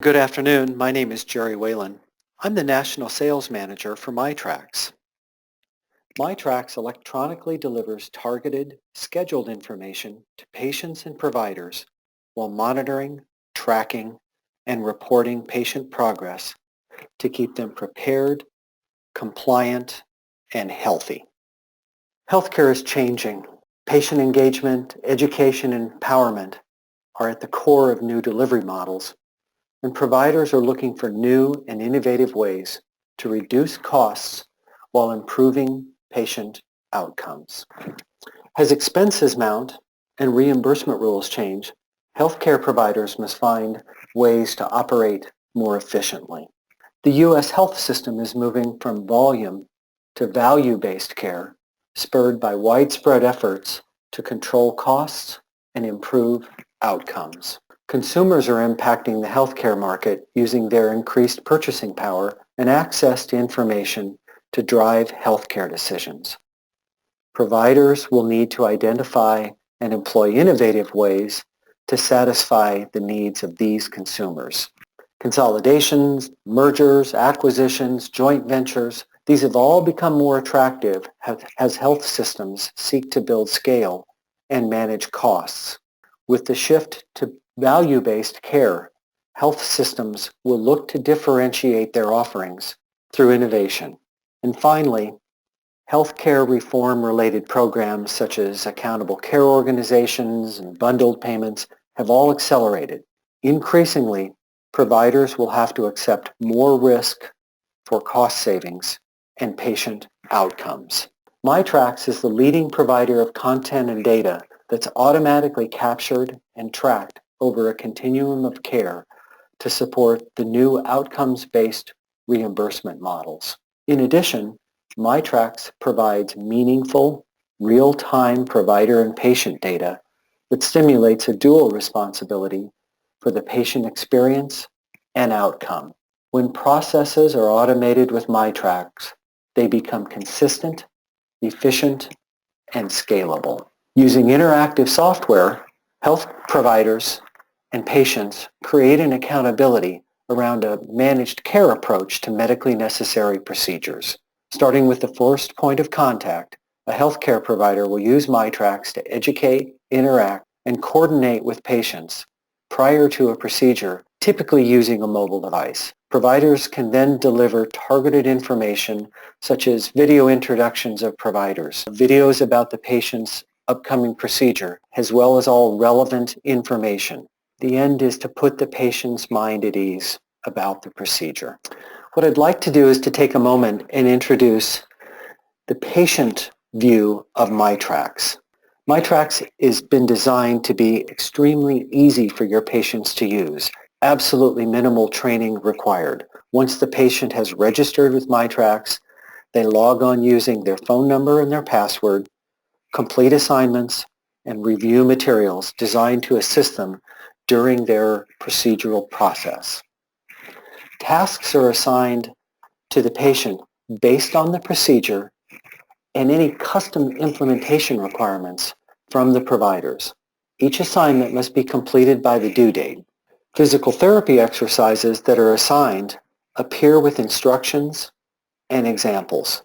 Good afternoon. My name is Jerry Whalen. I'm the National Sales Manager for miTRAX. miTRAX electronically delivers targeted, scheduled information to patients and providers while monitoring, tracking, and reporting patient progress to keep them prepared, compliant, and healthy. Healthcare is changing. Patient engagement, education, and empowerment are at the core of new delivery models, and providers are looking for new and innovative ways to reduce costs while improving patient outcomes. As expenses mount and reimbursement rules change, healthcare providers must find ways to operate more efficiently. The U.S. health system is moving from volume to value-based care, spurred by widespread efforts to control costs and improve outcomes. Consumers are impacting the healthcare market using their increased purchasing power and access to information to drive healthcare decisions. Providers will need to identify and employ innovative ways to satisfy the needs of these consumers. Consolidations, mergers, acquisitions, joint ventures, these have all become more attractive as health systems seek to build scale and manage costs. With the shift to value-based care, health systems will look to differentiate their offerings through innovation. And finally, healthcare reform-related programs such as accountable care organizations and bundled payments have all accelerated. Increasingly, providers will have to accept more risk for cost savings and patient outcomes. miTRAX is the leading provider of content and data that's automatically captured and tracked over a continuum of care to support the new outcomes-based reimbursement models. In addition, miTRAX provides meaningful, real-time provider and patient data that stimulates a dual responsibility for the patient experience and outcome. When processes are automated with miTRAX, they become consistent, efficient, and scalable. Using interactive software, health providers and patients create an accountability around a managed care approach to medically necessary procedures. Starting with the first point of contact, a healthcare provider will use miTRAX to educate, interact, and coordinate with patients prior to a procedure, typically using a mobile device. Providers can then deliver targeted information such as video introductions of providers, videos about the patient's upcoming procedure, as well as all relevant information. The end is to put the patient's mind at ease about the procedure. What I'd like to do is to take a moment and introduce the patient view of miTRAX. miTRAX has been designed to be extremely easy for your patients to use. Absolutely minimal training required. Once the patient has registered with miTRAX, they log on using their phone number and their password, complete assignments, and review materials designed to assist them during their procedural process. Tasks are assigned to the patient based on the procedure and any custom implementation requirements from the providers. Each assignment must be completed by the due date. Physical therapy exercises that are assigned appear with instructions and examples.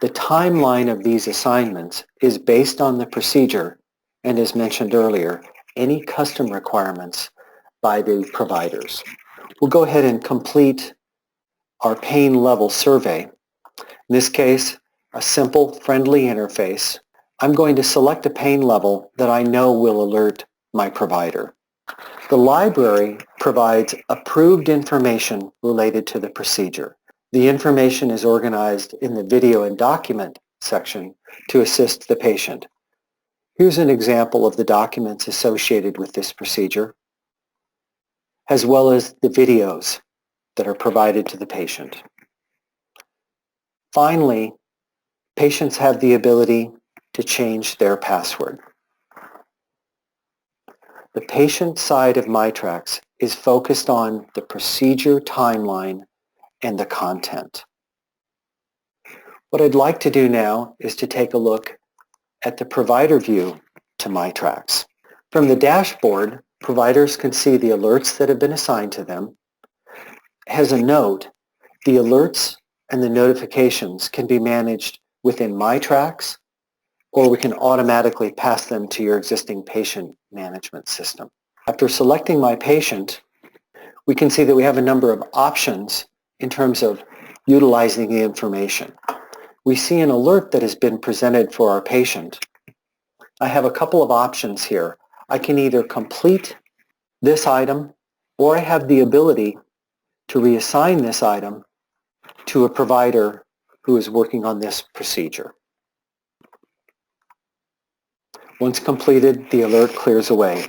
The timeline of these assignments is based on the procedure and, as mentioned earlier, any custom requirements by the providers. We'll go ahead and complete our pain level survey. In this case, a simple, friendly interface. I'm going to select a pain level that I know will alert my provider. The library provides approved information related to the procedure. The information is organized in the video and document section to assist the patient. Here's an example of the documents associated with this procedure, as well as the videos that are provided to the patient. Finally, patients have the ability to change their password. The patient side of miTRAX is focused on the procedure timeline and the content. What I'd like to do now is to take a look at the provider view to miTRAX. From the dashboard, providers can see the alerts that have been assigned to them, As a note, the alerts and the notifications can be managed within miTRAX, or we can automatically pass them to your existing patient management system. After selecting my patient, we can see that we have a number of options in terms of utilizing the information. We see an alert that has been presented for our patient. I have a couple of options here. I can either complete this item, or I have the ability to reassign this item to a provider who is working on this procedure. Once completed, the alert clears away.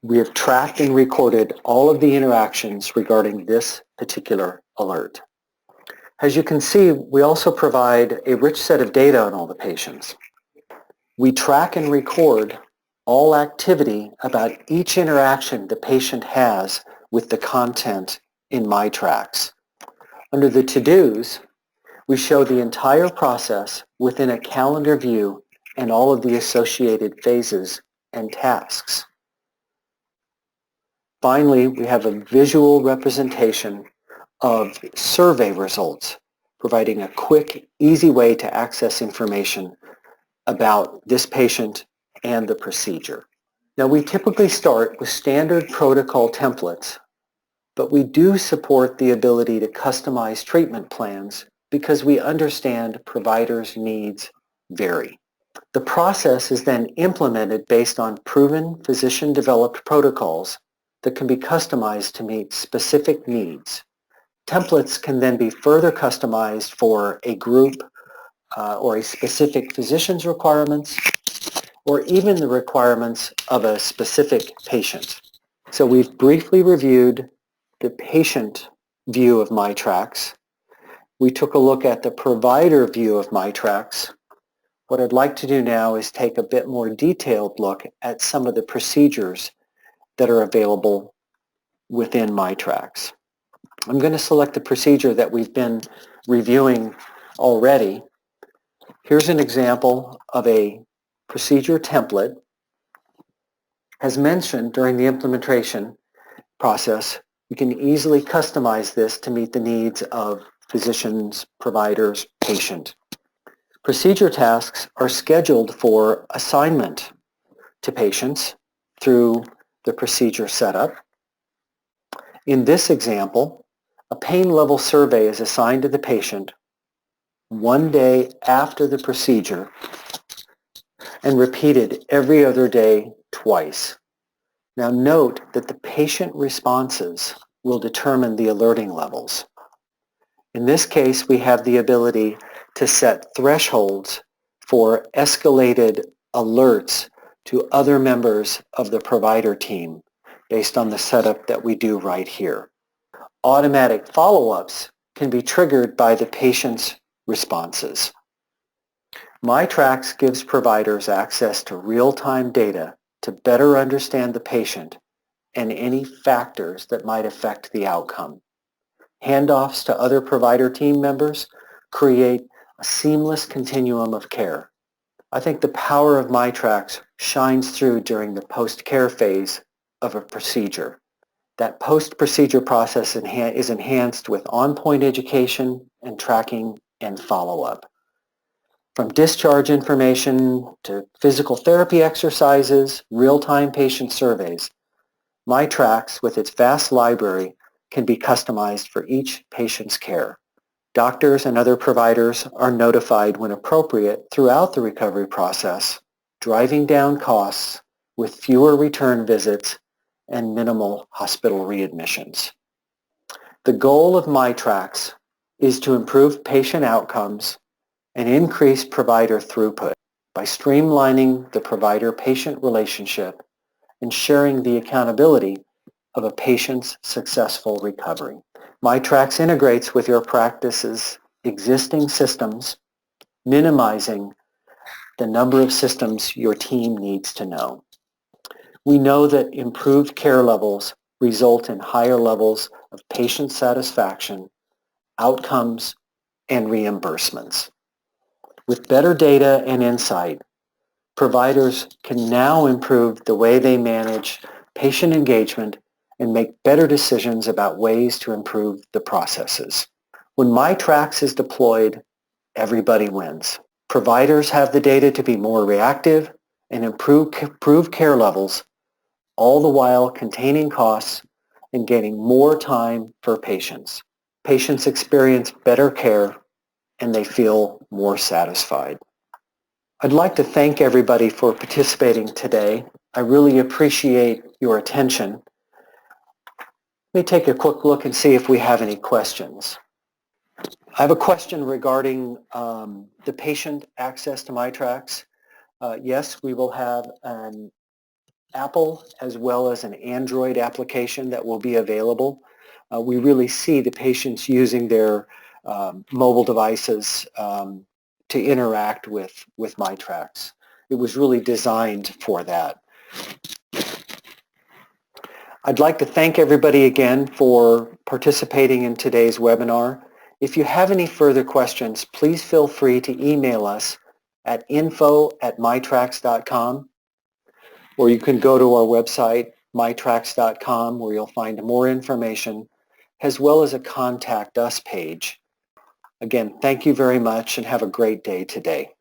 We have tracked and recorded all of the interactions regarding this particular alert. As you can see, we also provide a rich set of data on all the patients. We track and record all activity about each interaction the patient has with the content in miTRAX. Under the to-dos, we show the entire process within a calendar view and all of the associated phases and tasks. Finally, we have a visual representation of survey results, providing a quick, easy way to access information about this patient and the procedure. Now, we typically start with standard protocol templates, but we do support the ability to customize treatment plans because we understand providers' needs vary. The process is then implemented based on proven physician-developed protocols that can be customized to meet specific needs. Templates can then be further customized for a group or a specific physician's requirements, or even the requirements of a specific patient. So we've briefly reviewed the patient view of miTRAX. We took a look at the provider view of miTRAX. What I'd like to do now is take a bit more detailed look at some of the procedures that are available within miTRAX. I'm going to select the procedure that we've been reviewing already. Here's an example of a procedure template. As mentioned during the implementation process, we can easily customize this to meet the needs of physicians, providers, patient. Procedure tasks are scheduled for assignment to patients through the procedure setup. In this example, a pain level survey is assigned to the patient one day after the procedure and repeated every other day twice. Now note that the patient responses will determine the alerting levels. In this case, we have the ability to set thresholds for escalated alerts to other members of the provider team based on the setup that we do right here. Automatic follow-ups can be triggered by the patient's responses. miTRAX gives providers access to real-time data to better understand the patient and any factors that might affect the outcome. Handoffs to other provider team members create a seamless continuum of care. I think the power of miTRAX shines through during the post-care phase of a procedure. That post-procedure process is enhanced with on-point education and tracking and follow-up. From discharge information to physical therapy exercises, real-time patient surveys, miTRAX, with its vast library, can be customized for each patient's care. Doctors and other providers are notified when appropriate throughout the recovery process, driving down costs with fewer return visits and minimal hospital readmissions. The goal of miTRAX is to improve patient outcomes and increase provider throughput by streamlining the provider-patient relationship and sharing the accountability of a patient's successful recovery. miTRAX integrates with your practice's existing systems, minimizing the number of systems your team needs to know. We know that improved care levels result in higher levels of patient satisfaction, outcomes, and reimbursements. With better data and insight, providers can now improve the way they manage patient engagement and make better decisions about ways to improve the processes. When miTRAX is deployed, everybody wins. Providers have the data to be more reactive and improve care levels, all the while containing costs and gaining more time for patients. Patients experience better care and they feel more satisfied. I'd like to thank everybody for participating today. I really appreciate your attention. Let me take a quick look and see if we have any questions. I have a question regarding the patient access to miTRAX. Yes, we will have an Apple as well as an Android application that will be available. We really see the patients using their mobile devices to interact with miTRAX. It was really designed for that. I'd like to thank everybody again for participating in today's webinar. If you have any further questions, please feel free to email us at info@mitrax.com, or you can go to our website, mitrax.com, where you'll find more information, as well as a Contact Us page. Again, thank you very much and have a great day today.